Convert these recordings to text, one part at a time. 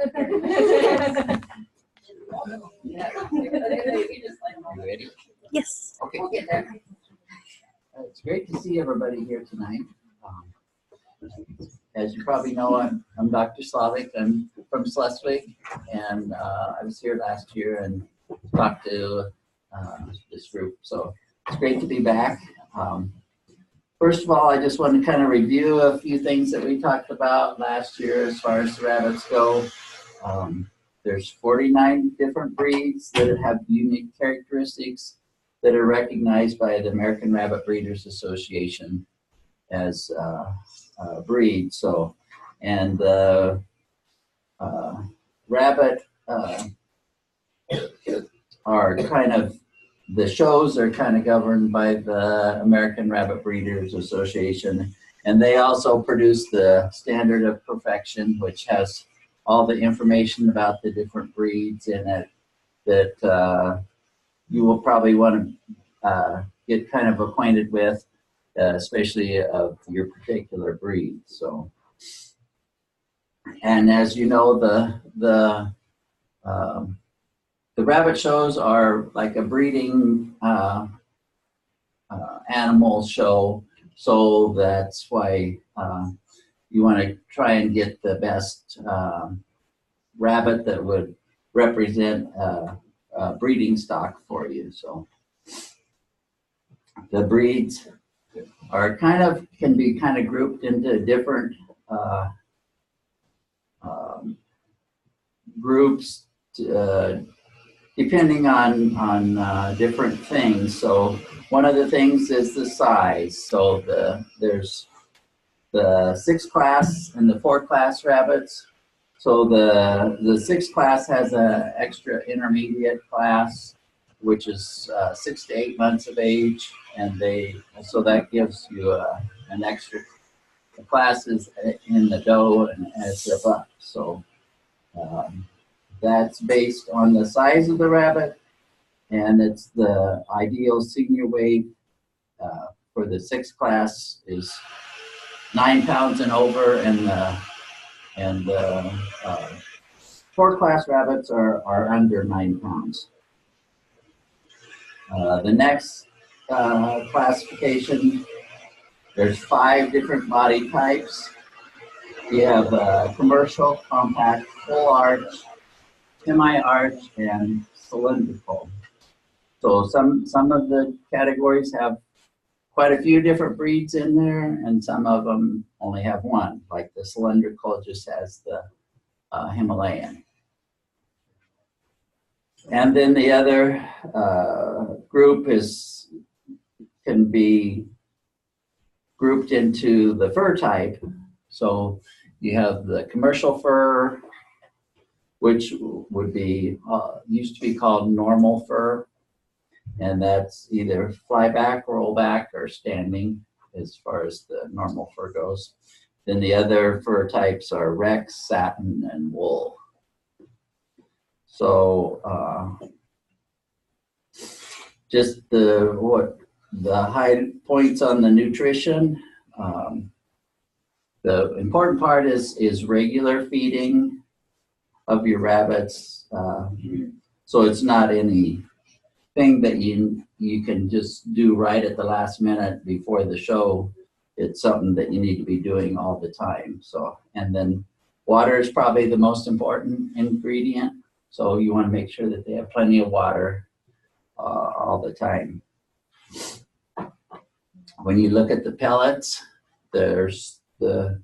You ready? Yes. Okay. It's great to see everybody here tonight. As you probably know, I'm Dr. Slavik. I'm from Schleswig, and I was here last year and talked to this group. So it's great to be back. First of all, I just want to kind of review a few things that we talked about last year as far as the rabbits go. There's 49 different breeds that have unique characteristics that are recognized by the American Rabbit Breeders Association as breed. So, and rabbit are kind of, the shows are kind of governed by the American Rabbit Breeders Association, and they also produce the Standard of Perfection, which has all the information about the different breeds in it that you will probably want to get kind of acquainted with, especially of your particular breed. So, and as you know, the rabbit shows are like a breeding animal show, so that's why you want to try and get the best rabbit that would represent breeding stock for you. So the breeds are can be kind of grouped into different groups depending on different things. So one of the things is the size. So there's the 6th class and the 4th class rabbits. So the 6th class has an extra intermediate class, which is 6 to 8 months of age, and so that gives you an extra classes in the doe and as the buck. So that's based on the size of the rabbit, and it's the ideal senior weight for the 6th class is 9 pounds and over, and the 4th class rabbits are under 9 pounds. The next classification, there's 5 different body types. You have commercial, compact, full arch, semi-arch, and cylindrical. So some of the categories have quite a few different breeds in there, and some of them only have one, like the cylindrical just has the Himalayan. And then the other group can be grouped into the fur type. So you have the commercial fur, which would be used to be called normal fur, and that's either fly back, roll back, or standing as far as the normal fur goes. Then the other fur types are Rex, satin, and wool. So just the high points on the nutrition. The important part is regular feeding of your rabbits. So it's not anything that you can just do right at the last minute before the show. It's something that you need to be doing all the time. So, and then water is probably the most important ingredient. So you want to make sure that they have plenty of water all the time. When you look at the pellets, there's the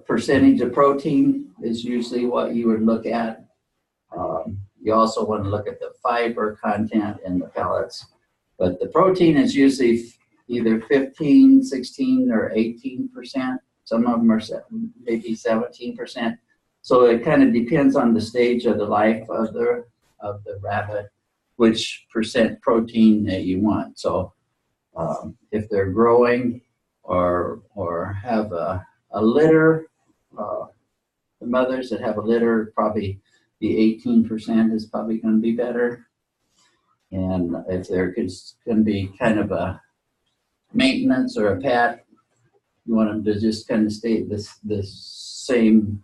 percentage of protein is usually what you would look at. You also want to look at the fiber content in the pellets, but the protein is usually either 15, 16, or 18%. Some of them are maybe 17%. So it kind of depends on the stage of the life of the rabbit, which percent protein that you want. So if they're growing or have a litter, the mothers that have a litter, probably the 18% is probably going to be better. And if there can be kind of a maintenance or a pet, you want them to just kind of stay the same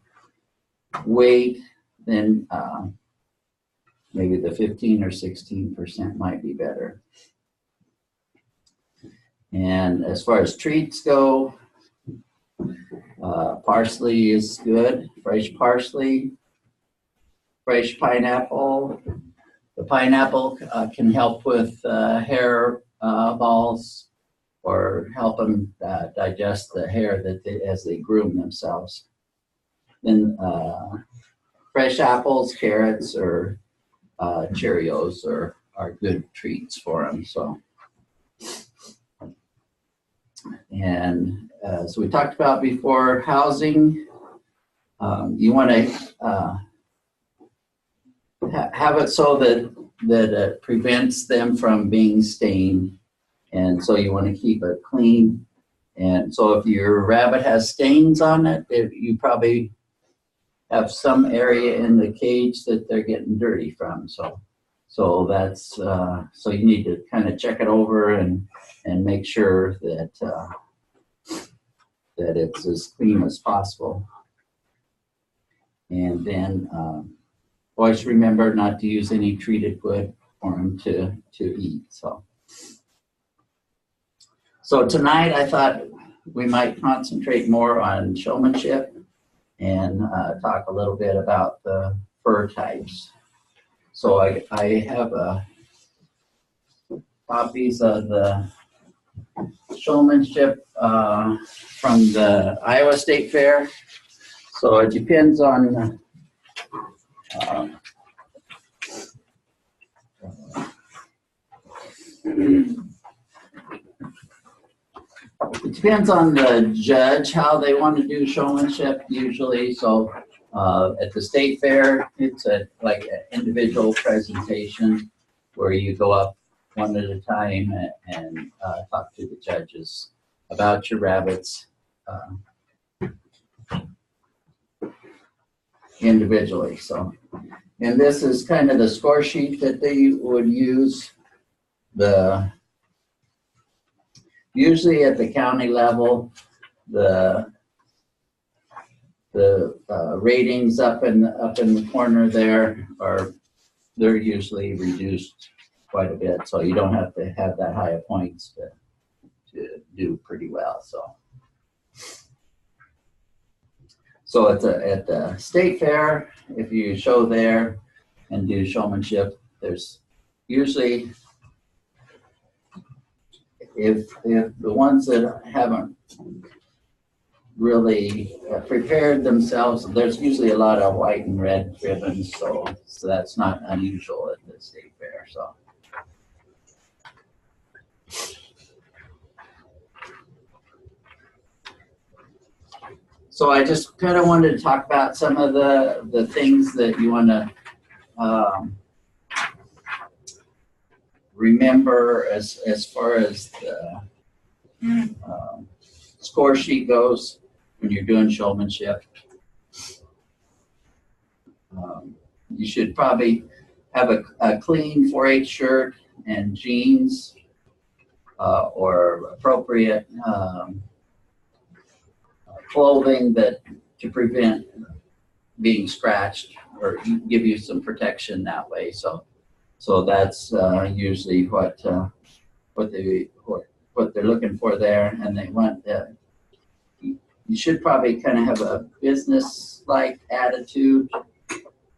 weight, then maybe the 15 or 16% might be better. And as far as treats go, parsley is good, fresh parsley, fresh pineapple. The pineapple can help with hair balls or help them digest the hair as they groom themselves. Then fresh apples, carrots, or Cheerios are good treats for them. And so we talked about before housing. You want to have it so that it prevents them from being stained, and so you want to keep it clean. And so if your rabbit has stains on it, you probably have some area in the cage that they're getting dirty from. So that's so you need to kind of check it over and make sure that that it's as clean as possible. And then always remember not to use any treated wood for them to eat. So tonight I thought we might concentrate more on showmanship and talk a little bit about the fur types. So I have copies of the showmanship from the Iowa State Fair. So it depends on it depends on the judge how they want to do showmanship usually. So at the state fair, it's like an individual presentation where you go up one at a time and talk to the judges about your rabbits individually. So, and this is kind of the score sheet that they would use. Usually at the county level, the ratings up in the corner there they're usually reduced quite a bit, so you don't have to have that high of points to do pretty well. So at the state fair, if you show there and do showmanship, there's usually, if the ones that haven't really prepared themselves, there's usually a lot of white and red ribbons, so that's not unusual at the state fair. So I just kind of wanted to talk about some of the things that you want to remember as far as the score sheet goes when you're doing showmanship. You should probably have a clean 4-H shirt and jeans or appropriate clothing to prevent being scratched or give you some protection that way. So that's usually what they're looking for there, and they want. You should probably kind of have a business-like attitude,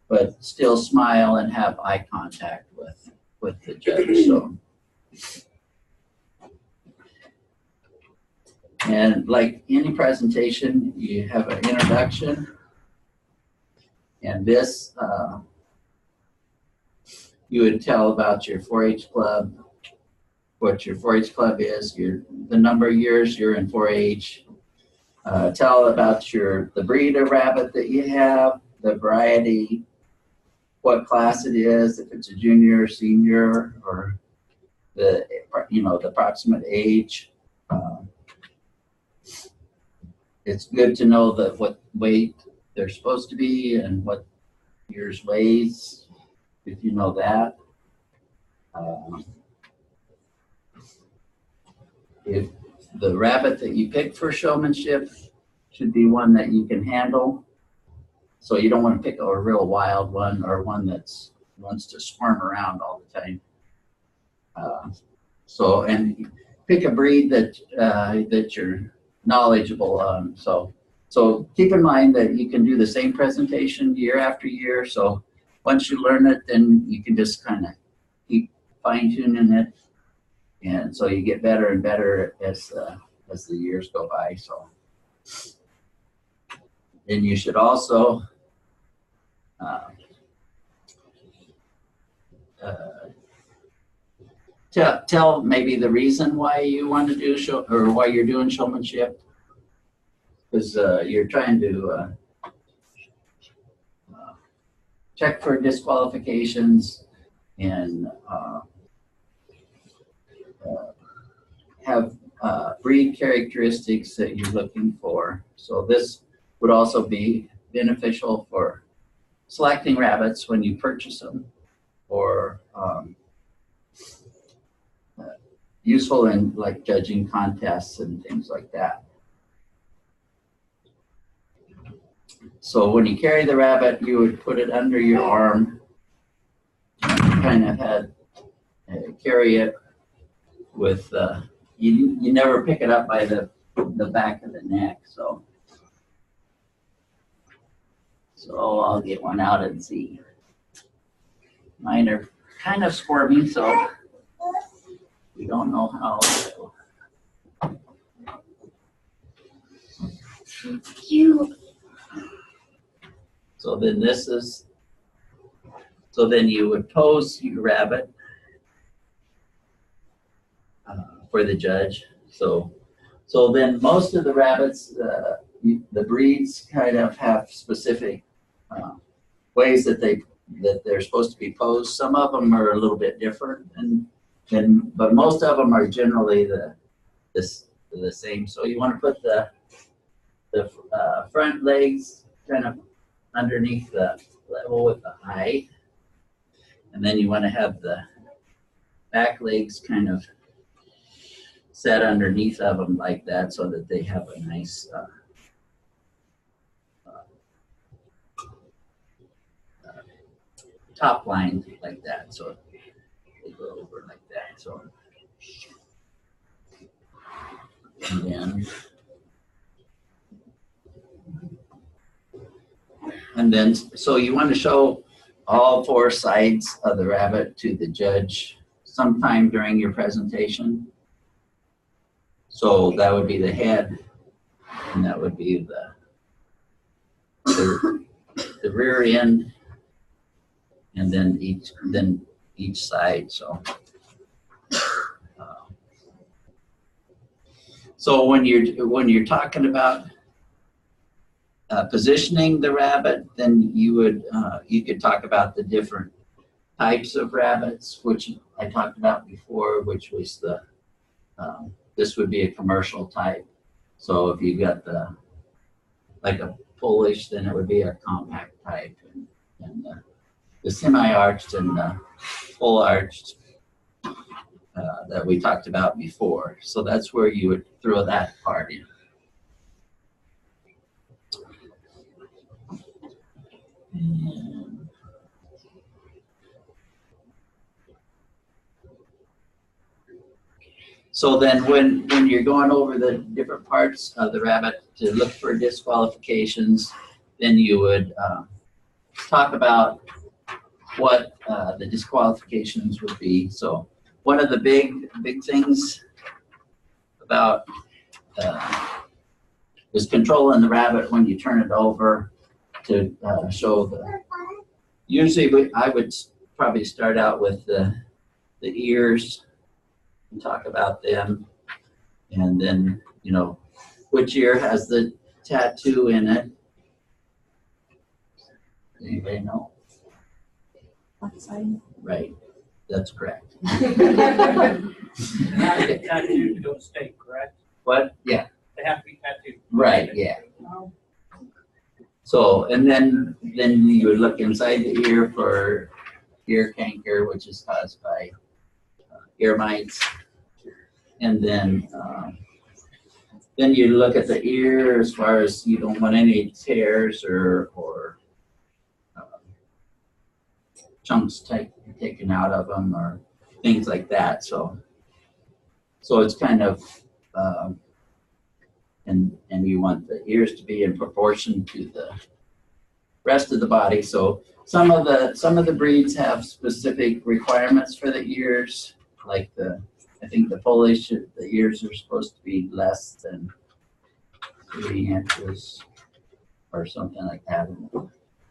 but still smile and have eye contact with the judge. So. And like any presentation, you have an introduction, and this you would tell about your 4-H club, what your 4-H club is, the number of years you're in 4-H. Tell about the breed of rabbit that you have, the variety, what class it is, if it's a junior, senior, or the approximate age. It's good to know what weight they're supposed to be and what yours weighs, if you know that. If the rabbit that you pick for showmanship should be one that you can handle. so you don't want to pick a real wild one or one that's wants to swarm around all the time. And pick a breed that you're knowledgeable on. So keep in mind that you can do the same presentation year after year. So once you learn it, then you can just kind of keep fine tuning it, and so you get better and better as the years go by. So then you should also tell maybe the reason why you want to do show, or why you're doing showmanship, because you're trying to check for disqualifications and have breed characteristics that you're looking for. So this would also be beneficial for selecting rabbits when you purchase them, or useful in like judging contests and things like that. So when you carry the rabbit, you would put it under your arm, kind of carry it with, you never pick it up by the back of the neck. So I'll get one out and see. Mine are kind of squirmy, so we don't know how. Cute. So then you would pose your rabbit for the judge. So then most of the rabbits, the breeds kind of have specific ways that they're supposed to be posed. Some of them are a little bit different, but most of them are generally the same. So you want to put the front legs kind of underneath the level with the eye, and then you want to have the back legs kind of set underneath of them like that, so that they have a nice top line like that. So they go over like that. So and then so you want to show all four sides of the rabbit to the judge sometime during your presentation. So that would be the head, and that would be the rear end, and then each side. So when you're talking about positioning the rabbit, then you could talk about the different types of rabbits, which I talked about before, which was this would be a commercial type. So if you got like a Polish, then it would be a compact type, and the semi-arched and the full arched that we talked about before. So that's where you would throw that part in. So then when you're going over the different parts of the rabbit to look for disqualifications, then you would talk about what the disqualifications would be. So one of the big things about is controlling the rabbit when you turn it over to show usually I would probably start out with the ears and talk about them, and then which ear has the tattoo in it. Anybody know? Left side. Right, that's correct. Tattooed to go to state, correct? What? Yeah. They have to be tattooed. Right. Yeah. Oh. So and then you would look inside the ear for ear canker, which is caused by ear mites, and then you look at the ear as far as you don't want any tears or chunks taken out of them or things like that. So it's kind of, and you want the ears to be in proportion to the rest of the body. So some of the breeds have specific requirements for the ears, like I think the Polish, the ears are supposed to be less than 3 inches or something like that.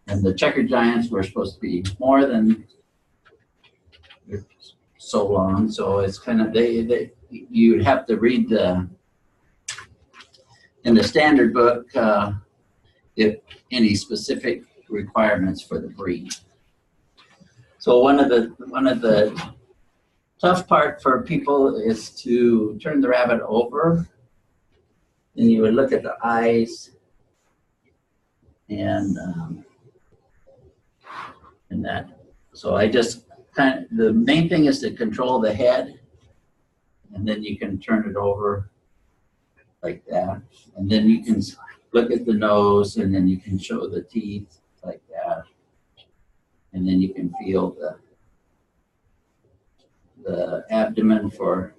And the Checker Giants were supposed to be more than so long. So it's kind of, you'd have to read in the standard book, if any specific requirements for the breed. So one of the tough part for people is to turn the rabbit over, and you would look at the eyes and that. So I just the main thing is to control the head, and then you can turn it over like that, and then you can look at the nose, and then you can show the teeth like that, and then you can feel the abdomen for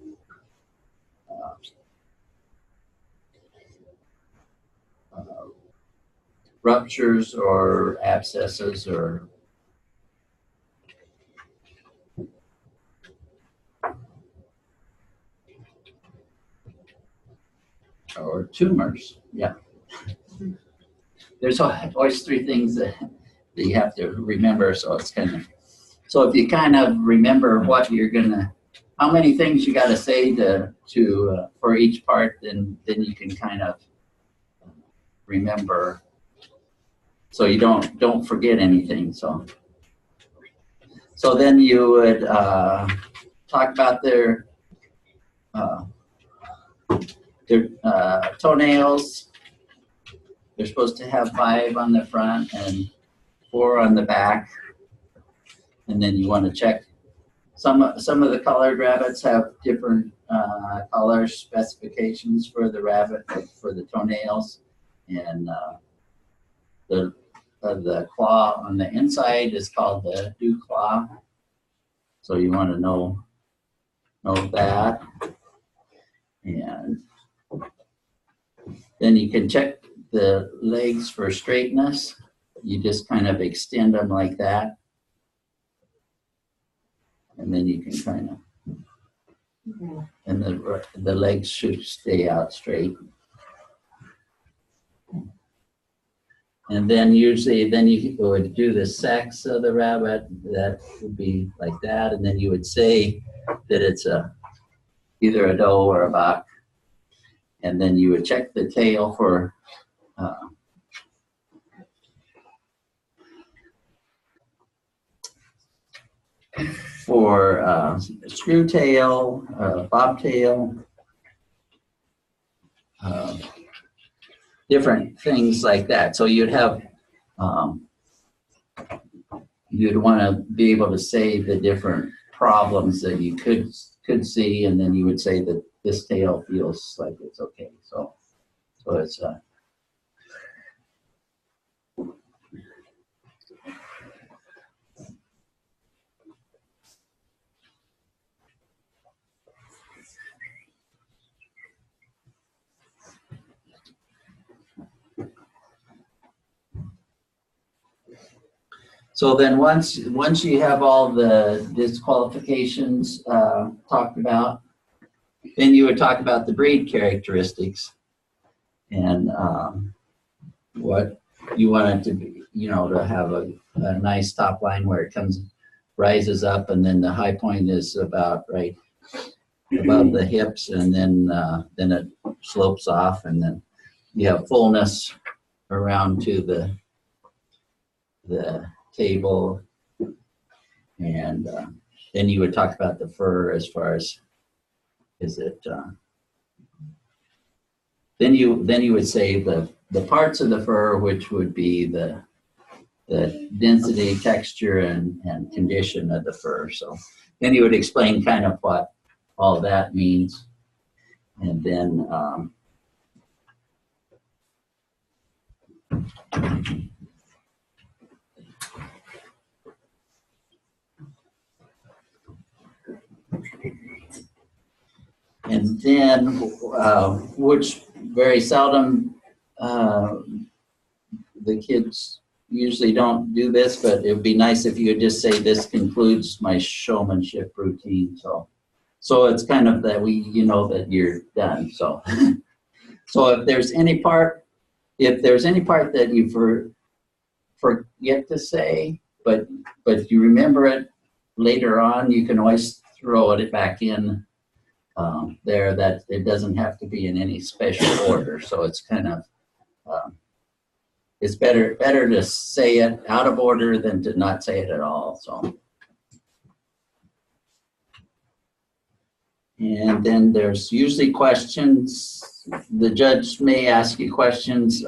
ruptures or abscesses or tumors. Yeah. There's always 3 things that you have to remember. So it's so if you kind of remember what you're how many things you got to say for each part, then you can kind of remember, so you don't forget anything. So then you would talk about their toenails. They're supposed to have 5 on the front and 4 on the back. And then you want to check. Some of the colored rabbits have different color specifications for the rabbit, for the toenails, and the claw on the inside is called the dew claw. So you want to know that, and then you can check the legs for straightness. You just kind of extend them like that, and then you can kind of, and the legs should stay out straight. And then usually, then you would do the sex of the rabbit. That would be like that, and then you would say that it's either a doe or a buck, and then you would check the tail for screw tail, bobtail, different things like that. So you'd have, you'd want to be able to say the different problems that you could see, and then you would say that this tail feels like it's okay. So it's so then once you have all the disqualifications talked about, then you would talk about the breed characteristics and what you want it to be, to have a nice top line where it rises up, and then the high point is about right above the hips, and then it slopes off, and then you have fullness around to the table, and then you would talk about the fur as far as then you would say the parts of the fur, which would be the density, texture, and condition of the fur. So then you would explain kind of what all that means, and then then, which very seldom, the kids usually don't do this, but it would be nice if you would just say, this concludes my showmanship routine. So it's kind of that that you're done. So, so if there's any part that you forget to say, but you remember it later on, you can always throw it back in there. That it doesn't have to be in any special order. So it's kind of it's better to say it out of order than to not say it at all. So, and then there's usually questions. The judge may ask you questions.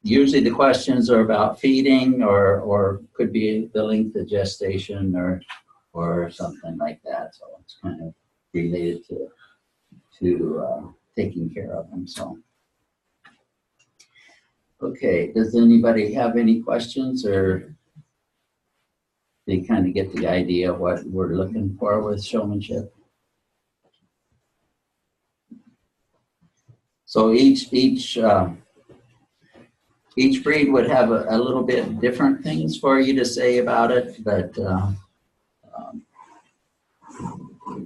Usually the questions are about feeding, or could be the length of gestation, or something like that. So it's kind of related to taking care of them. So, okay, does anybody have any questions, or they kind of get the idea of what we're looking for with showmanship? So each breed would have a little bit different things for you to say about it, but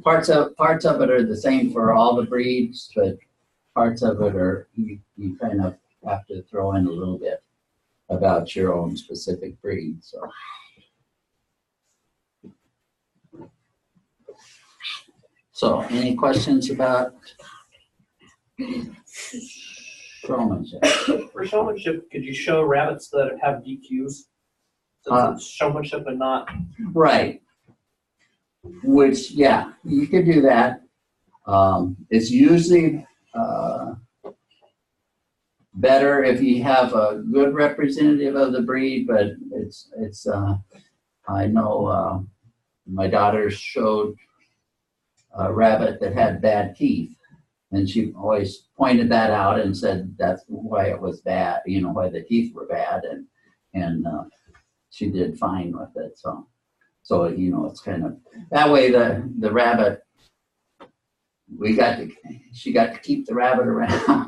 parts of it are the same for all the breeds, but parts of it are you kind of have to throw in a little bit about your own specific breed. So any questions about showmanship? For showmanship, could you show rabbits that have DQs? Since it's showmanship and not. Right. Which, yeah, you could do that. It's usually better if you have a good representative of the breed, but it's I know my daughter showed a rabbit that had bad teeth, and she always pointed that out and said that's why it was bad, why the teeth were bad, and she did fine with it. So it's kind of that way. The rabbit, she got to keep the rabbit around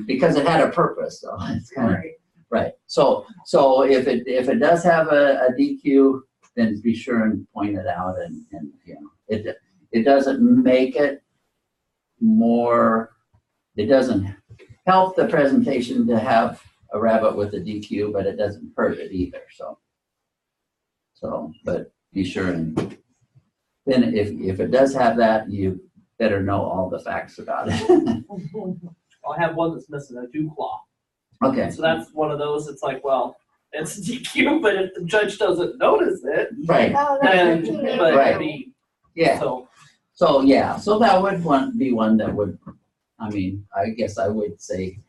because it had a purpose. So it's kind of right. So if it does have a DQ, then be sure and point it out, and it doesn't make it more. It doesn't help the presentation to have a rabbit with a DQ, but it doesn't hurt it either. So, but be sure and then if it does have that, you better know all the facts about it. I have one that's missing a dew claw. Okay. So that's one of those. It's like, well, it's a DQ, but if the judge doesn't notice it, Right. then but Right. I mean, Yeah. So yeah. So that would be one that would. I mean, I guess I would say,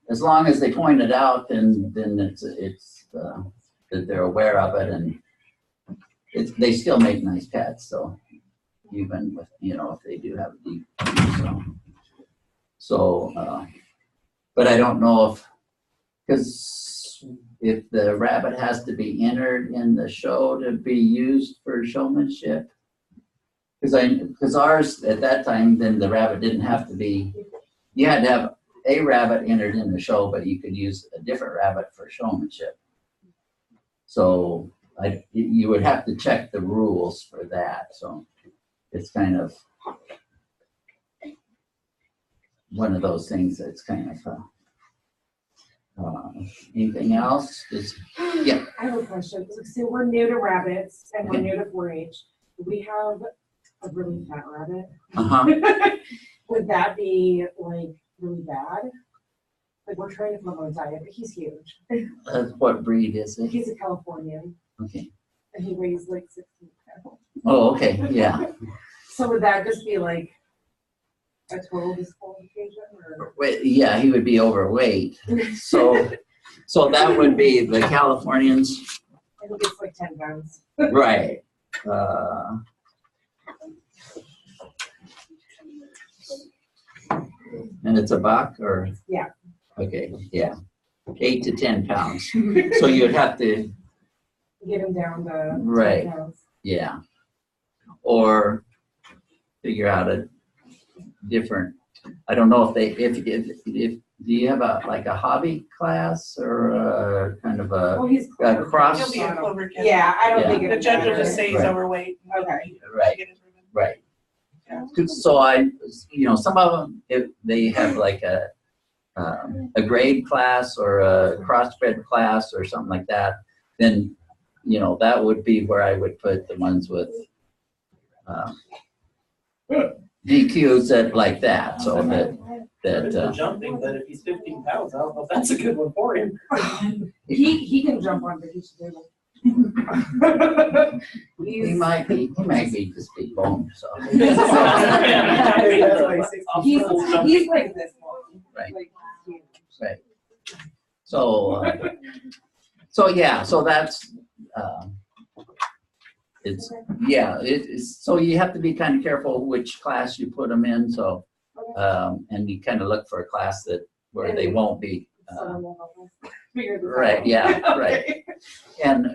as long as they point it out, then it's that they're aware of it, and they still make nice pets. So even with if they do have a deep, but I don't know because if the rabbit has to be entered in the show to be used for showmanship, because ours at that time, then the rabbit didn't have to be. You had to have a rabbit entered in the show, but you could use a different rabbit for showmanship. So you would have to check the rules for that. So it's kind of one of those things that's kind of. Anything else? Yeah. I have a question. So we're new to rabbits and we're new to 4-H. We have a really fat rabbit. Would that be like really bad? Like we're trying to put him on a diet, but he's huge. What breed is it? He's a Californian. Okay. And he weighs like 16 pounds. Oh, okay. Yeah. So would that just be like a total disqualification? Or? Wait, yeah, he would be overweight. So that would be the Californians. I think it's like 10 pounds. Right. And it's a buck, or? Yeah. Okay, yeah. 8 to 10 pounds. So you'd have to get them down to. Right. 10 pounds. Yeah. Or figure out a different, I don't know if do you have a hobby class or a kind of Well, a he's. cross? He'll be a Clover kid. Yeah, I don't Yeah. think it. The judge will just say he's Right. overweight. Okay. Right. Get his ribbon. Right. Yeah. So some of them, if they have like a grade class or a crossbred class or something like that, then, that would be where I would put the ones with DQs that like that, so There is the that, jumping, but if he's 15 pounds, I don't know if that's a good one for him. He can jump on vacation table. he might be just big bone, so. He's like this one. Right. Like, huge. Right. So that's, so you have to be kind of careful which class you put them in, so, and you kind of look for a class where they won't be, Someone will help us figure this out. right, yeah, right. Okay. And,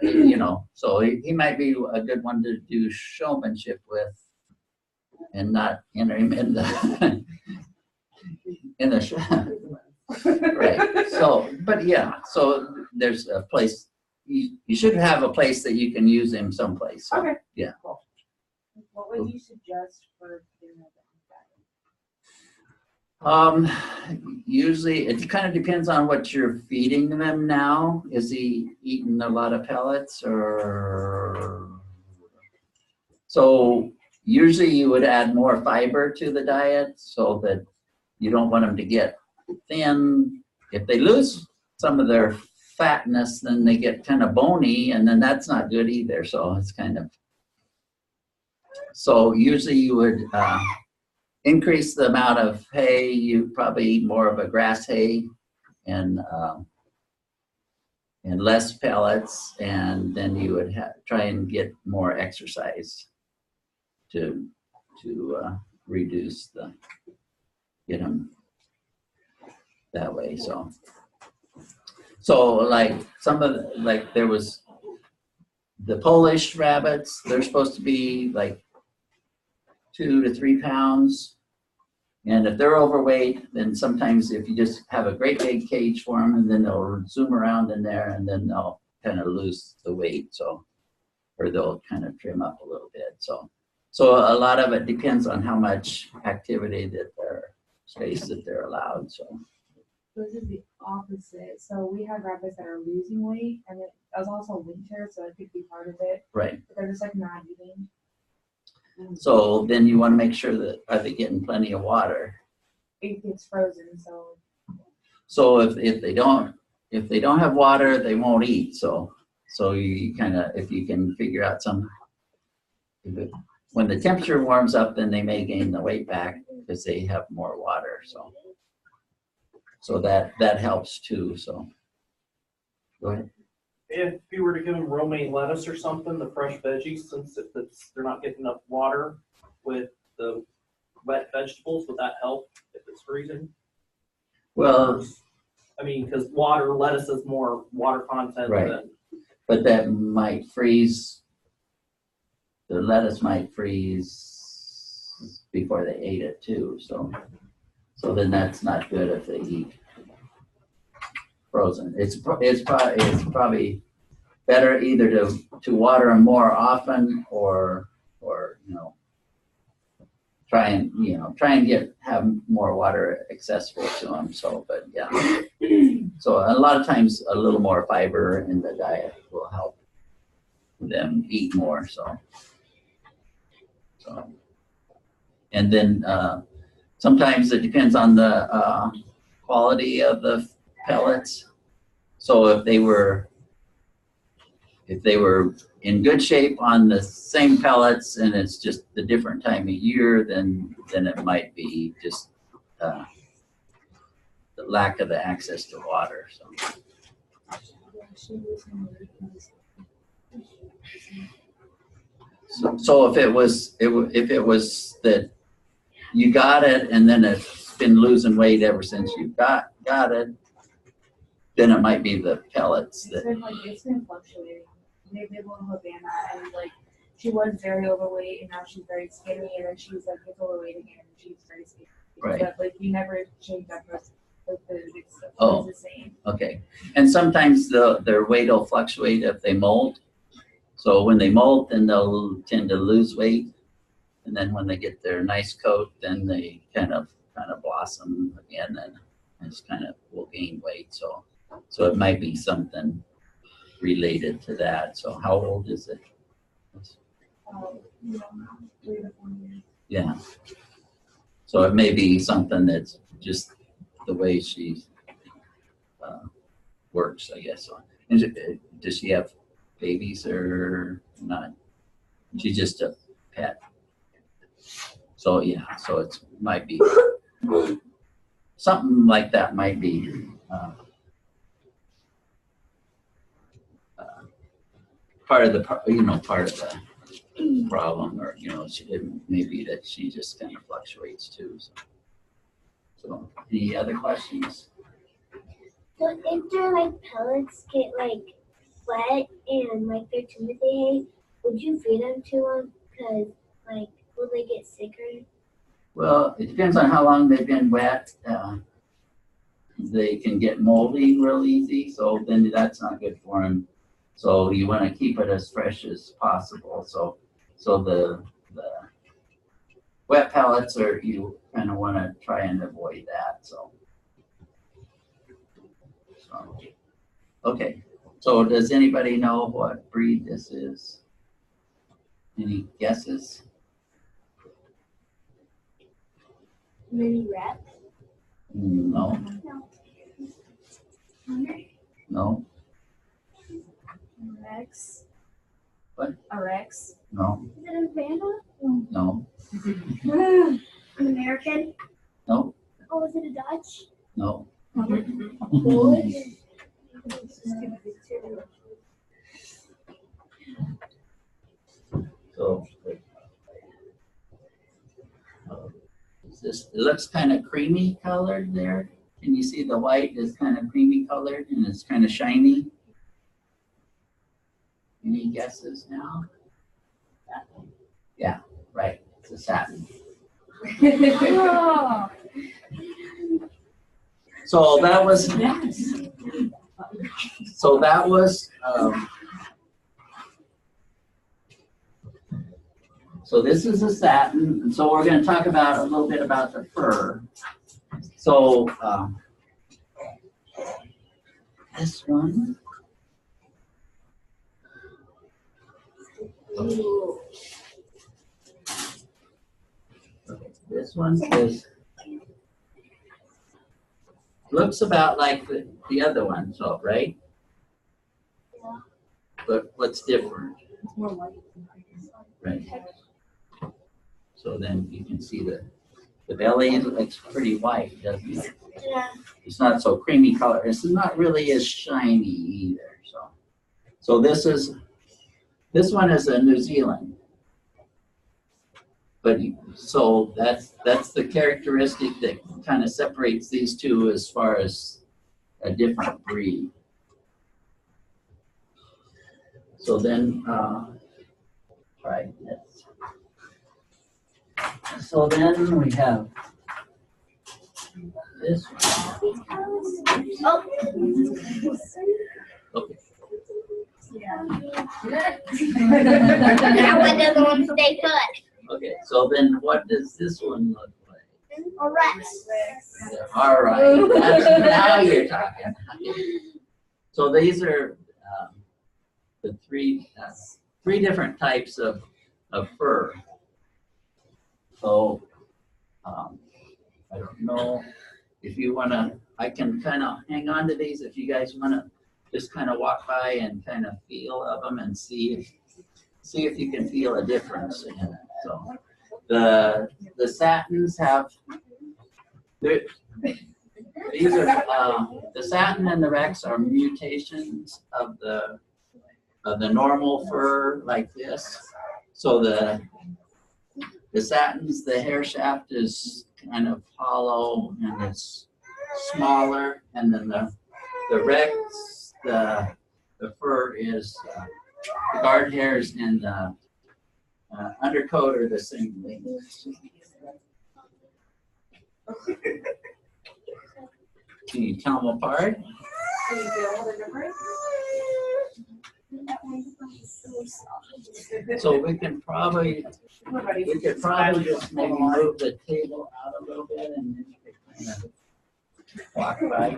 so he might be a good one to do showmanship with and not enter him in the, right. So, but yeah, so there's a place, you should have a place that you can use him someplace. So, Okay. yeah. Cool. What would you suggest for dinner Usually it kind of depends on what you're feeding them now. Is he eating a lot of pellets or? So usually you would add more fiber to the diet so that you don't want them to get thin. If they lose some of their fatness, then they get kind of bony, and then that's not good either. So it's kind of, so usually you would increase the amount of hay. You probably eat more of a grass hay and less pellets, and then you would try and get more exercise to reduce get them that way. So like there was the Polish rabbits, they're supposed to be like 2 to 3 pounds. And if they're overweight, then sometimes if you just have a great big cage for them, and then they'll zoom around in there, and then they'll kind of lose the weight. Or they'll kind of trim up a little bit. So a lot of it depends on how much activity space that they're allowed. So. This is the opposite. So we have rabbits that are losing weight, and it was also winter, so it could be part of it. Right. But they're just like not eating. So then you want to make sure that are they getting plenty of water. It gets frozen, so So if they don't have water, they won't eat. So you kind of, if you can figure out when the temperature warms up, then they may gain the weight back because they have more water. So that helps too. So go ahead. If you were to give them romaine lettuce or something, the fresh veggies, since they're not getting enough water with the wet vegetables, would that help if it's freezing? Well, I mean, because lettuce has more water content Right. than. but that might freeze. The lettuce might freeze before they ate it too. So then that's not good if they eat frozen. It's probably better either to water them more often or try and have more water accessible to them. So, but yeah. So a lot of times a little more fiber in the diet will help them eat more. So and then sometimes it depends on the quality of the pellets. So if they were in good shape on the same pellets and it's just the different time of year, then it might be just the lack of the access to water. So if it was that you got it and then it's been losing weight ever since you got it, then it might be the pellets it's been fluctuating. we have a little Havana, and like she was very overweight, and now she's very skinny, and then she's like gets overweight again, and she's very skinny. Right. But like we never changed up the food. It's Oh. the same. Okay, and sometimes their weight will fluctuate if they molt. So when they molt, then they'll tend to lose weight. And then when they get their nice coat, then they kind of blossom again and just kind of will gain weight. So it might be something related to that. So how old is it? You know, 3 to 4 years. Yeah. So it may be something that's just the way she works, I guess. Does she have babies or not? She's just a pet. So yeah, so it might be something like that. Might be part of the problem, or it may be that she just kind of fluctuates too. So any other questions? So if their like pellets get like wet and like they're too much, would you feed them to them? Cause like will they get sicker? Well, it depends on how long they've been wet. They can get moldy real easy, so then that's not good for them. So you want to keep it as fresh as possible. So the wet pellets are, you kind of want to try and avoid that. So okay. So does anybody know what breed this is? Any guesses? Mini rat? No. No. Rex. What? A Rex. No. Is it a panda? No. An American? No. Oh, is it a Dutch? No. So it looks kind of creamy colored there. Can you see the white is kind of creamy colored and it's kind of shiny? Any guesses now? Yeah, right. It's a satin. Oh. So that was. So that was. So this is a satin, and so we're going to talk about a little bit about the fur. So this one. Okay, this one looks about like the other one, so right? Yeah. But what's different? It's more white. Right. So then you can see the belly looks pretty white, doesn't it? Yeah. It's not so creamy color. It's not really as shiny either. So this one is a New Zealand. But so that's the characteristic that kind of separates these two as far as a different breed. So then, right. So then we have this one. Oh. Okay. That one doesn't want to stay put. Okay. So then, what does this one look like? A Rex. All right. Now you're talking. So these are the three different types of fur. So I don't know if you want to. I can kind of hang on to these if you guys want to just kind of walk by and kind of feel of them and see if you can feel a difference in it. So the satins have these are the satin and the Rex are mutations of the normal fur like this. So the satins, the hair shaft is kind of hollow and it's smaller, and then the Rex, the fur is guard hairs and undercoat are the same thing. Can you tell them apart? Can you feel the difference? So we could probably just maybe move the table out a little bit and then you could kind of walk by.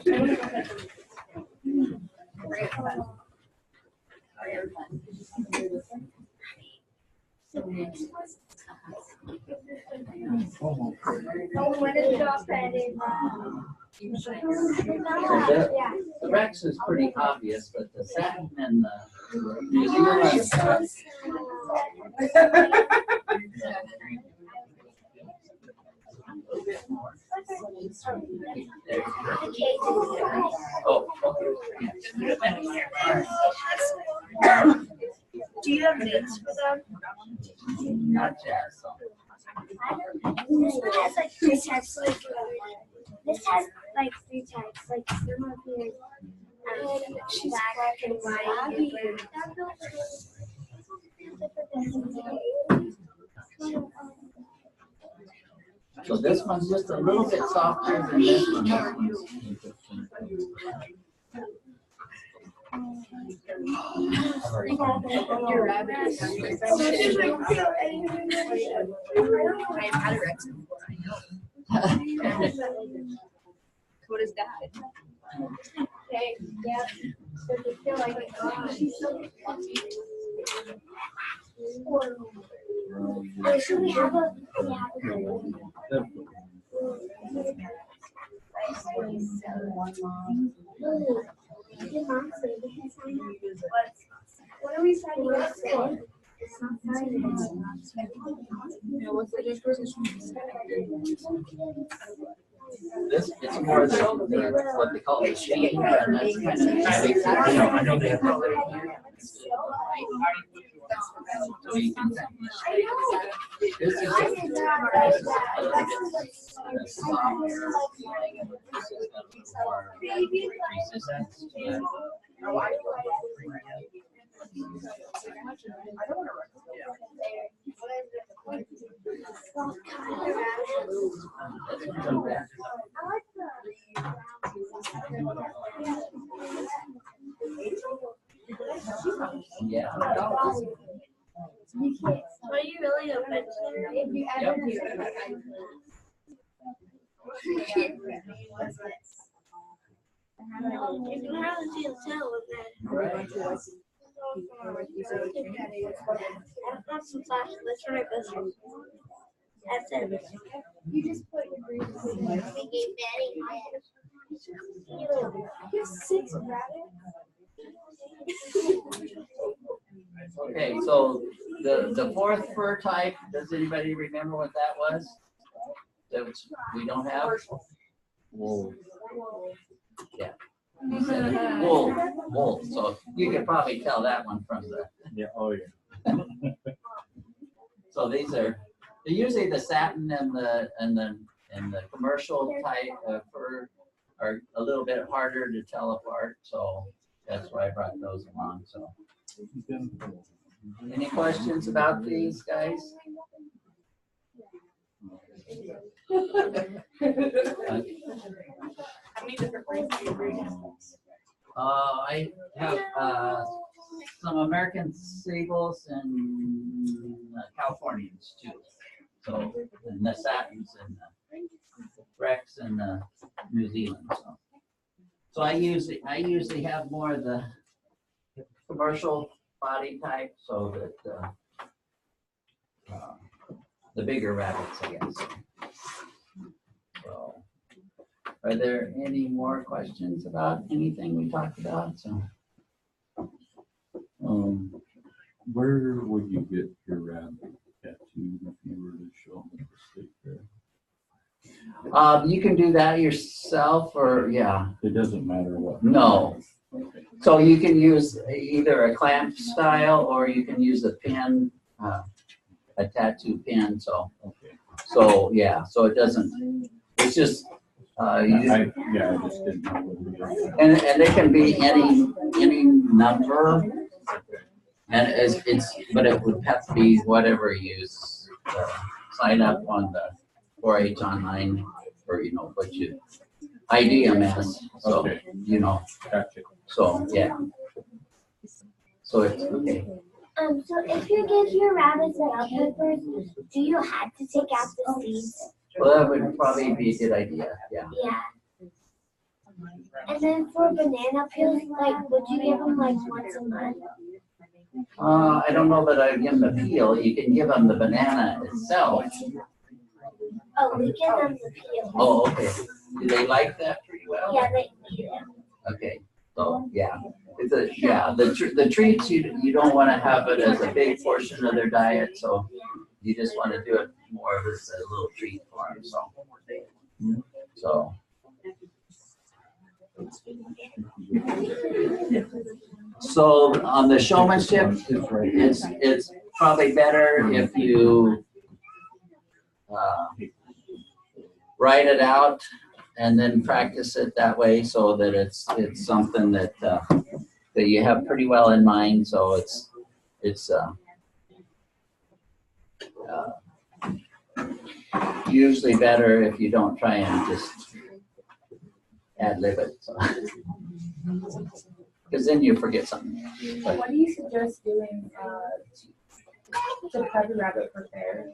What is The Rex is pretty obvious, but the satin and the New Zealand. Oh, Do you have names for them? not jazz. This one has like three types. This has like three types. Like some of here, black and white and blue. So this one's just a little bit softer than this one. Your rabbit is I've had a Rex before, I know. What is that? Okay, yeah. So they feel like wait, should we have a what are we signing up for? It's not signing What's the difference? This, it's more the what they call the shade, and that's kind of. I know they have. So you can. This is I did not write Yeah. Are you really a vegetarian? If you ever You can hardly see the tail of that. I've some flash. Let's try this one. That's it. You just put your greens in there. We gave Daddy You have 6 rabbits? Okay, so the fourth fur type, does anybody remember what that was? That we don't have? Wool. Yeah. You said wool, wool. So you could probably tell that one from the. Yeah, oh yeah. So these are, they're usually the satin and the commercial type fur are a little bit harder to tell apart. So that's why I brought those along. So. Any questions about these guys? How many different breeds do you breed? I have some American sables and Californians too. So and the satins and the Rex and the New Zealand. So I usually have more of the commercial body type, so that the bigger rabbits, I guess. So, are there any more questions about anything we talked about? So, Where would you get your rabbit tattooed if you were to show them at the state fair? you can do that yourself, or yeah, It doesn't matter what. no. So you can use either a clamp style, or you can use a pin, a tattoo pin. So, Okay. so yeah, so it doesn't. It's just. You just I just didn't know what it was. and they can be any number. And but it would have to be whatever you sign up on the 4-H online, or, what you, IDMS, so, Okay. Gotcha. so, yeah. So it's, okay. So if you give your rabbits bell peppers, do you have to take out the seeds? Well, that would probably be a good idea, yeah. Yeah. And then for banana peels, like, would you give them like once a month? I don't know that I'd give them the peel. You can give them the banana itself. Oh, we give them the peel. Oh, okay. Do they like that pretty well? Yeah, they eat it. Okay, so, yeah. The treats, you don't want to have it as a big portion of their diet, so you just want to do it more of as a little treat for them, so. So on the showmanship, it's probably better if you write it out and then practice it that way, so that it's something that you have pretty well in mind. So it's usually better if you don't try and just ad-lib it. So. Because then you forget something. But, What do you suggest doing to prep a rabbit for fair?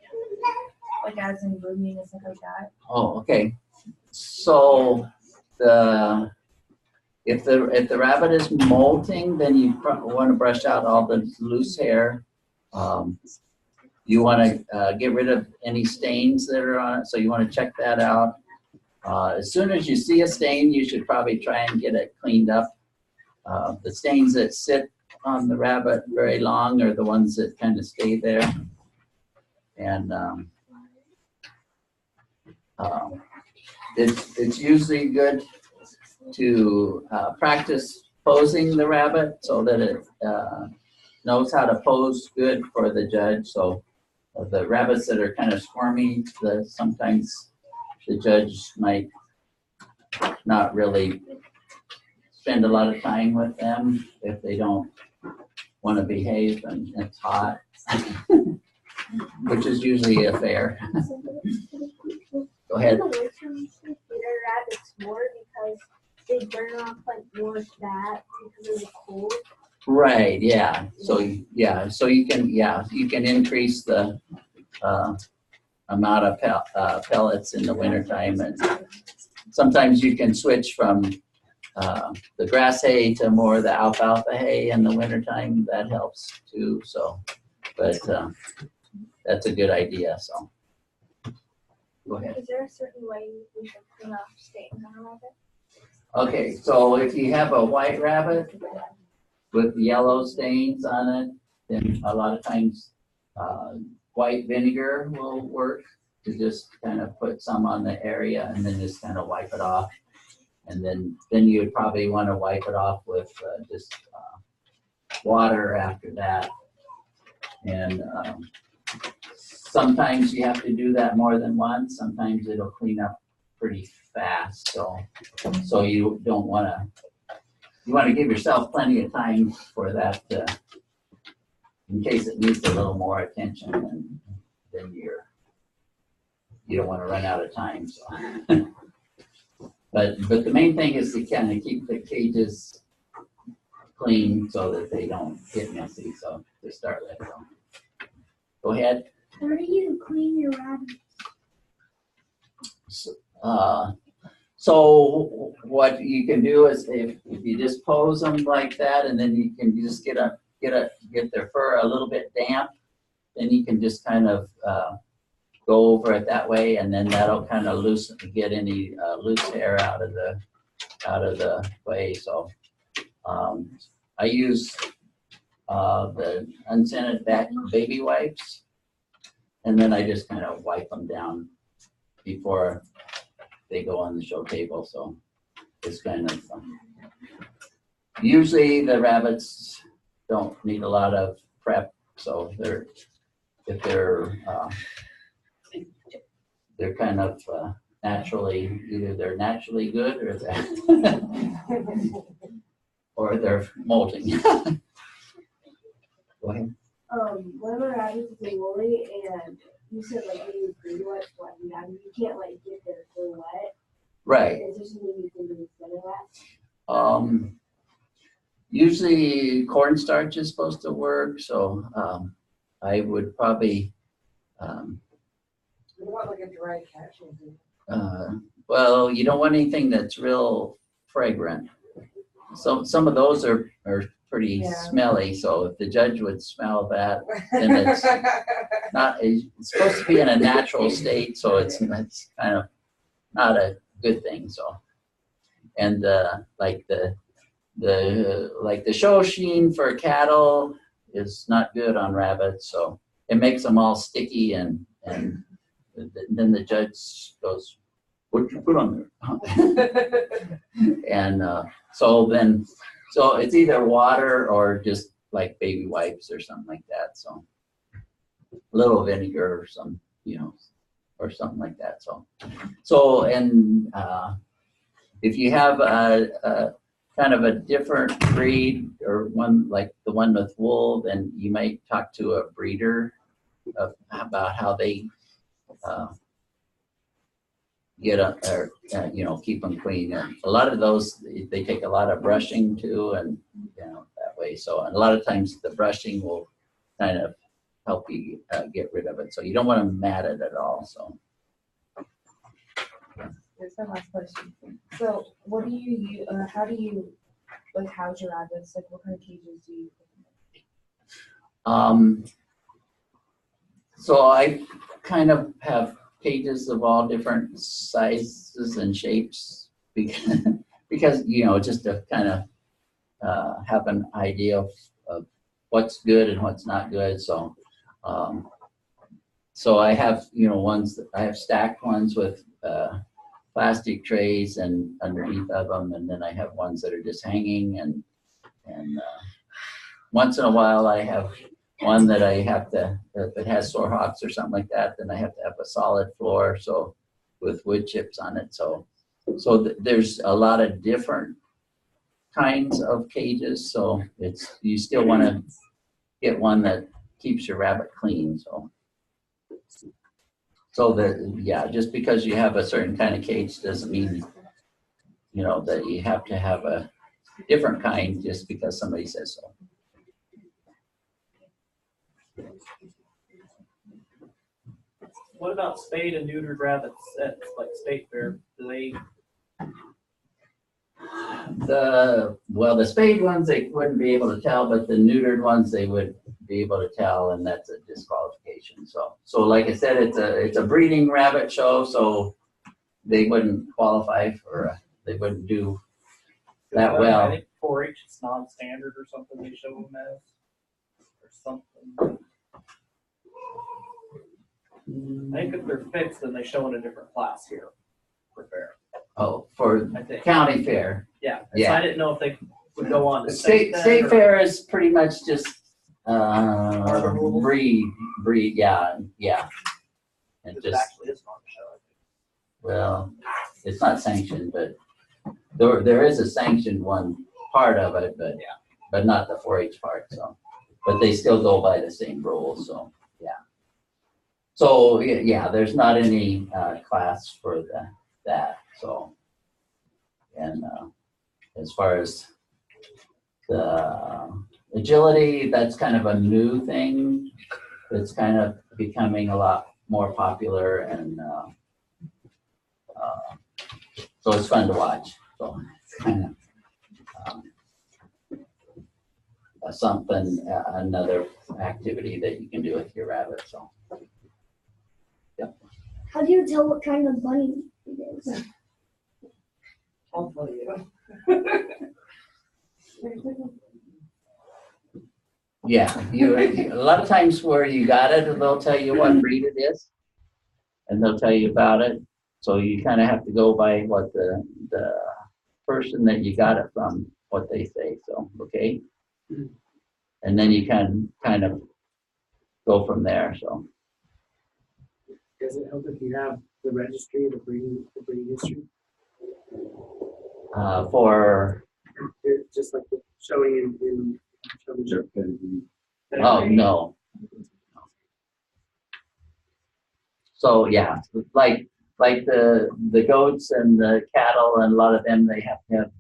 Like as in grooming and stuff like that? oh, okay. So if the rabbit is molting, then you want to brush out all the loose hair. You want to get rid of any stains that are on it, so you want to check that out. As soon as you see a stain, you should probably try and get it cleaned up. The stains that sit on the rabbit very long are the ones that kind of stay there. And it's usually good to practice posing the rabbit so that it knows how to pose good for the judge. So the rabbits that are kind of squirmy, sometimes the judge might not really spend a lot of time with them if they don't want to behave and it's hot, which is usually a fair. Go ahead. In the winter, we should feed our rabbits more because they burn off like more fat because of the cold. Right, yeah. So you can increase the amount of pellets in the wintertime, and sometimes you can switch from the grass hay to more of the alfalfa hay in the wintertime. That helps too. So, but that's a good idea. So, go ahead. Is there a certain way we should clean off stains on a rabbit? Okay, so if you have a white rabbit with yellow stains on it, then a lot of times white vinegar will work to just kind of put some on the area and then just kind of wipe it off. And then you would probably want to wipe it off with just water after that. And sometimes you have to do that more than once. Sometimes it'll clean up pretty fast. So you don't want to, you want to give yourself plenty of time for that in case it needs a little more attention, and then you don't want to run out of time. So. But the main thing is to kind of keep the cages clean so that they don't get messy. So to start with, so. Go ahead. How do you clean your rabbits? So what you can do is if you just pose them like that, and then you can just get their fur a little bit damp, then you can just kind of go over it that way, and then that'll kind of get any loose hair out of the way. So I use the unscented baby wipes, and then I just kind of wipe them down before they go on the show table. So it's kind of usually the rabbits don't need a lot of prep, so they're kind of naturally, either they're naturally good or they're molting. Go ahead. One of our rabbits is a woolly, and you said like when you breed wet, what you have, you can't like get their fur wet. Right. Is there something you can do instead of that? Usually cornstarch is supposed to work, so I would probably, We want like a dry cat shampoo. well, you don't want anything that's real fragrant. Some of those are pretty Yeah. smelly, so if the judge would smell that, then it's not, it's supposed to be in a natural state, so it's kind of not a good thing, so. And like the show sheen for cattle is not good on rabbits, so it makes them all sticky and then the judge goes, "What'd you put on there?" And so it's either water or just like baby wipes or something like that. So a little vinegar or some, or something like that. So and if you have a kind of a different breed or one like the one with wool, then you might talk to a breeder about how they keep them clean. And a lot of those, they take a lot of brushing too, and that way. So and a lot of times the brushing will kind of help you get rid of it. So you don't want them matted at all. So. That's my last question. So what do you use, how do you like house your rabbits? Like what kind of cages do you put them in? So I kind of have cages of all different sizes and shapes because just to kind of have an idea of what's good and what's not good. So so I have ones that I have stacked ones with plastic trays and underneath of them, and then I have ones that are just hanging and once in a while I have one that I have to, if it has sore hops or something like that, then I have to have a solid floor, so with wood chips on it. So there's a lot of different kinds of cages. So you still want to get one that keeps your rabbit clean. Just because you have a certain kind of cage doesn't mean that you have to have a different kind just because somebody says so. What about spayed and neutered rabbits at like state fair? Do they? The spayed ones they wouldn't be able to tell, but the neutered ones they would be able to tell, and that's a disqualification. So like I said, it's a breeding rabbit show, so they wouldn't qualify for. They wouldn't do that well. I think 4-H is non-standard or something they show them as, or something. I think if they're fixed, then they show in a different class here for fair. Oh, for I think. county fair. Yeah. So Yeah. I didn't know if they would go on to State fair is pretty much just rules? breed. Yeah. And It just actually is on the show. well, it's not sanctioned, but there is a sanctioned one part of it, but not the 4-H part. So, but they still go by the same rules. So yeah. So yeah, there's not any class for that. So, and as far as the agility, that's kind of a new thing. It's kind of becoming a lot more popular, and so it's fun to watch. So it's kind of something, another activity that you can do with your rabbit. So. How do you tell what kind of bunny it is? I'll tell you. Yeah, a lot of times where you got it, they'll tell you what breed it is, and they'll tell you about it. So you kind of have to go by what the person that you got it from, what they say. So okay, and then you can kind of go from there. So. Does it help if you have the registry, the breeding history? For Just like the showing in Their pedigree. Oh, no. So, yeah, like the goats and the cattle and a lot of them, they have to have,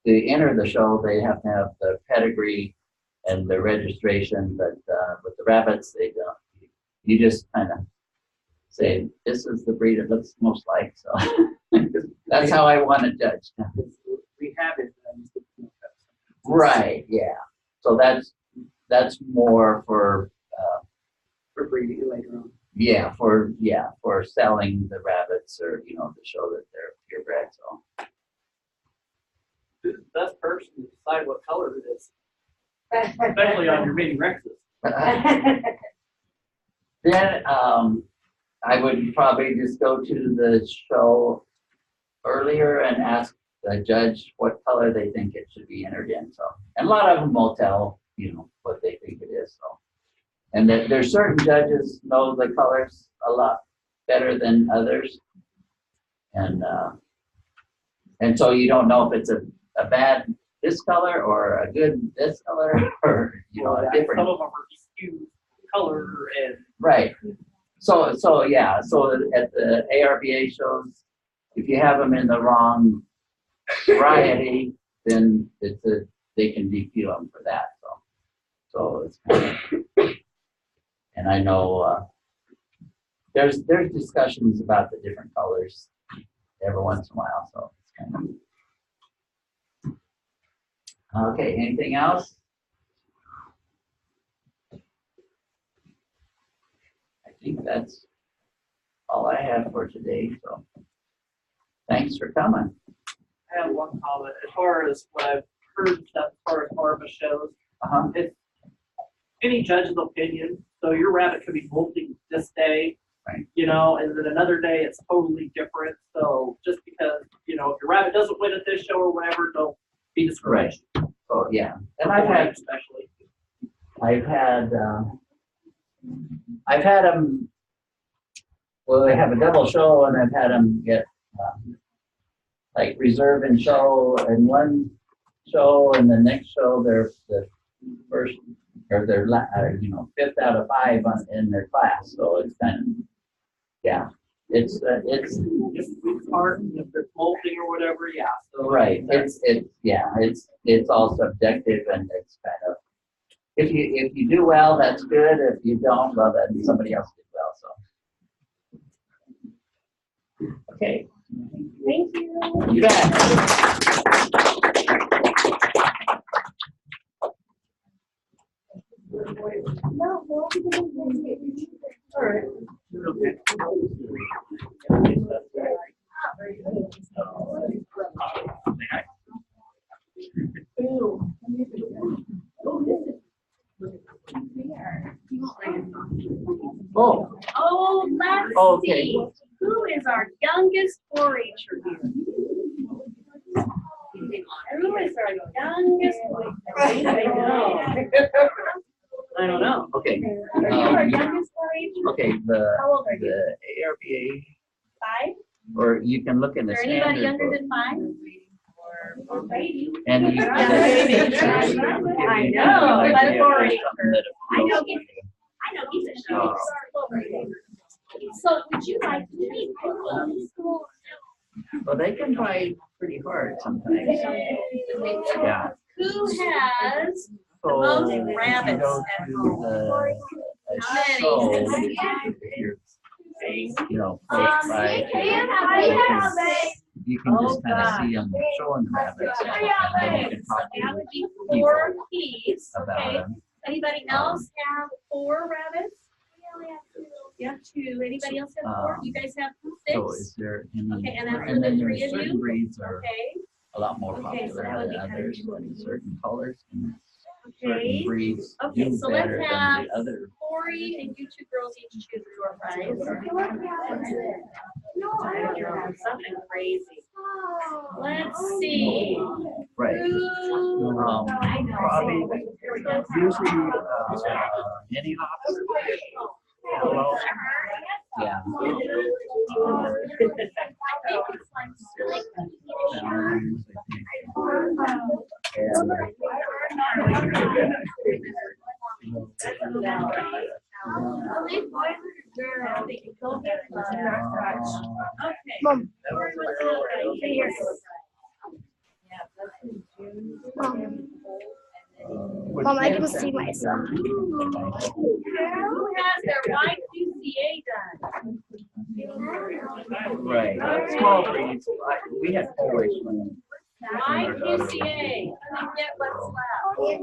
to enter the show, they have to have the pedigree and the registration, but with the rabbits, they don't. You just kind of say, this is the breed it looks most like, so that's how I want to judge. We have it. Right, yeah. So that's more for, For breeding later on. for selling the rabbits or, you know, to show that they're purebred, so. Who's the best person to decide what color it is, especially on your mini Rexes? Then, I would probably just go to the show earlier and ask the judge what color they think it should be entered in, so. And a lot of them will tell, you know, what they think it is, so. And there's certain judges know the colors a lot better than others. And so you don't know if it's a bad this color or a good this color or, you know, a different. Some of them are skewed color and. Right. So yeah, so at the ARBA shows, if you have them in the wrong variety, then they can DQ them for that, so it's kind of, and I know there's discussions about the different colors every once in a while, so it's kind of. Okay, anything else? I think that's all I have for today, so thanks for coming. I have one comment, as far as what I've heard stuff, as far as ARBA shows, it's any judge's opinion, so your rabbit could be molting this day, Right. you know, and then another day it's totally different, so just because, you know, if your rabbit doesn't win at this show or whatever, don't be discouraged. So yeah, and I've had Especially. I've had them. Well, they have a double show, and I've had them get like reserve and show in one show, and the next show they're the first or they're you know, 5th out of 5 in their class. So it's kind of, yeah, it's hard, and if they're molting or whatever, yeah. So right. It's all subjective, and it's kind of, if you do well, that's good. If you don't, well, then somebody else did well. So okay. Thank you. You bet. No, well, All right. Oh, Oh, let's okay. see. Who is our youngest 4-H'er here? Who is our youngest 4-H'er? I don't know. Okay. Are you our youngest 4-H'er? Okay. How old are you? The ARBA, 5? or you can look in the Is there anybody standard younger book, than 5? Or baby? and you Yeah, can baby. I know, but a 4-H'er. I I know he's a show. So would you like to meet school? Well, they can try pretty hard sometimes. Yeah. Who has So most if you rabbits go at to home? the How many? show, if you're, you know, close by, you can just kind of see them showing the rabbits, and then you can talk That to would be people 4 keys, about okay? them. Anybody else have 4 rabbits? You have 2. Anybody else have 4? You guys have So 6? is there any, Okay, and that's and then the 3 there's of certain you? breeds are Okay, a lot more Okay, so popular that would than be kind of others, cool. and certain colors and certain okay. breeds Okay, do so let's better than have the other. Corey and you 2 girls each choose your prize. Something crazy. Let's see. Right. Who? Probably, usually, any hops. Hello. Yeah. Mom. Mom, I can see myself. Who has their YQCA done? Right, small breeds, we had always one. YQCA, I get what's left. Okay,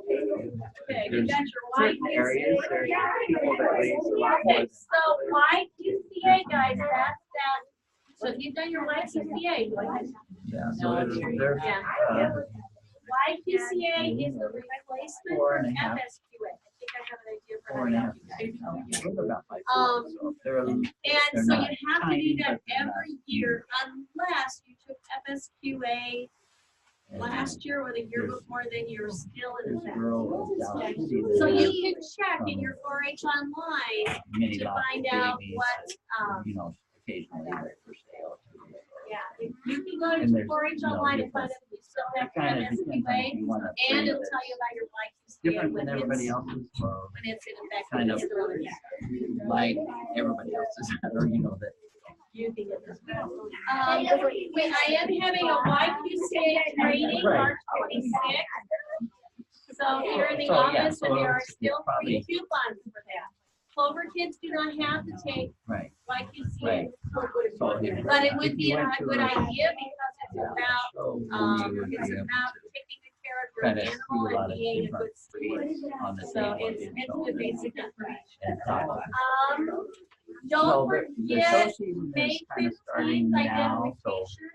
you got your Certain areas, YQCA. there's people that raise a lot more. Okay, so YQCA, guys, that's that. So if you've done your YQCA, Yeah, so there's, Yeah. YQCA is the replacement for 4.5. FSQA. I think I have an idea for how 4.5. to do that. they're about like, Um, they're a little- And They're so not you have to tiny, do that but they're not every year unless you took FSQA last year or the year before, then you're still in There's effect. rural Dallas City, So there's you can check in your 4-H online many to lots of find out babies, what, you know, occasionally they're for sale. yeah, if you can go And to there's, 4-H you know, online and find different- out if you still have It kind of depends on if FSQA, you want to. and it'll tell you about your YQCA Different when than everybody it's, else's, or when it's in effect. kind of It's really- like everybody else's, or you know, that. You think it is. I am having a YQCA training March 26th. So here in the So, yeah, office, and so there are it's still probably- free coupons for that. Clover kids do not have to take Right, YQCA, right. So if- but it would if be you a went to good a- idea because it's yeah, about, show, you would be it's able about to taking good care of your kind of see a animal lot and of being a different good steward. breeds on the So table it's and good show basic information. and talk. Don't So the forget show season May is kind of starting 15th now, so identification.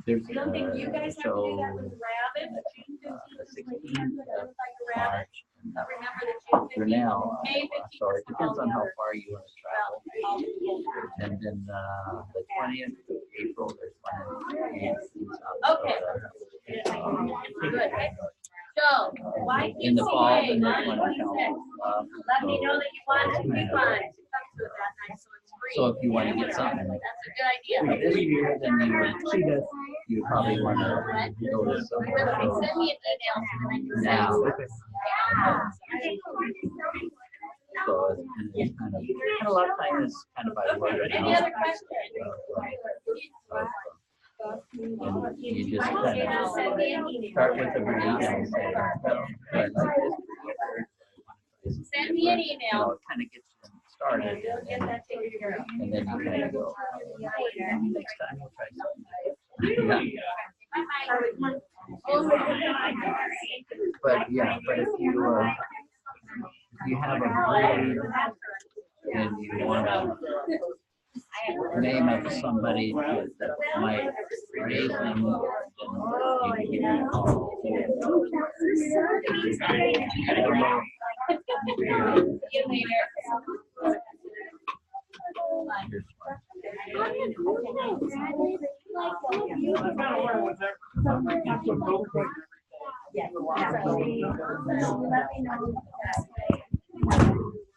there's I don't think you guys have to do that with show rabbits. June 15th the is when you 16th have to of identify your rabbit. March. and But remember that June 15th, Grinnell, May Iowa. 15th So is it for depends all on the how other. far you want to travel. All the- And then the 20th of April, there's one in Okay. Good. So, in the fall, YQCA, then there's March one in 26th. Cal. Let me know that you want a coupon to come to it that night, so it's free. So if you want to get something That's a good idea. this year, then you probably want to go to some. Send me an email so that I can Now. send you. So it's kind of a lot of time is kind of by word. Any other questions? And you just Okay, kind now send me an of email. start with the breed and say, well, I like this. Send me an You email. know, it kind of gets them started, We'll get that taken care of. and then you kind of go, next time we'll try something. Yeah. But yeah, but if you have a breed and you want to name of somebody that might raise them, then you can give me a call. I don't know. See you later. Here's one.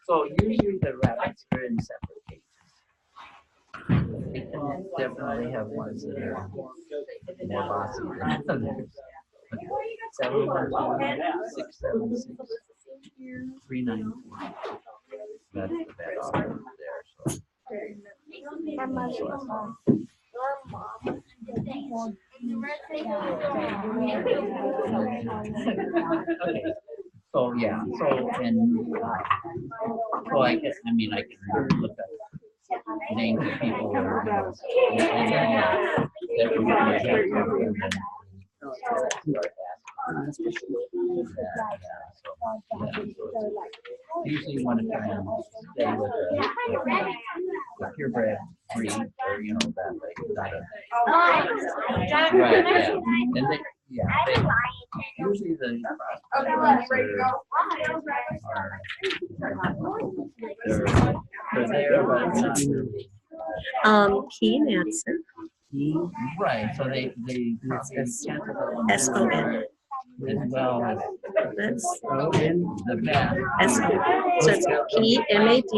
So usually the rabbits are in separate cages. You can definitely have ones that are more bossy than others. 712-676-3940. That's the vet office there, so. Okay. So, yeah, so, and, so I can, I mean, I can look up names of people that are, you know, that we might have covered and then start asking. Usually you want to try and stay with a purebred breed, or, you know, that way, not a. Right, yeah, and they, yeah, usually the crossbred they're there, but not really. Key Nansen, Right, so they probably S-O-N. as well as That's the vet. S-O. So it's P-M-A-D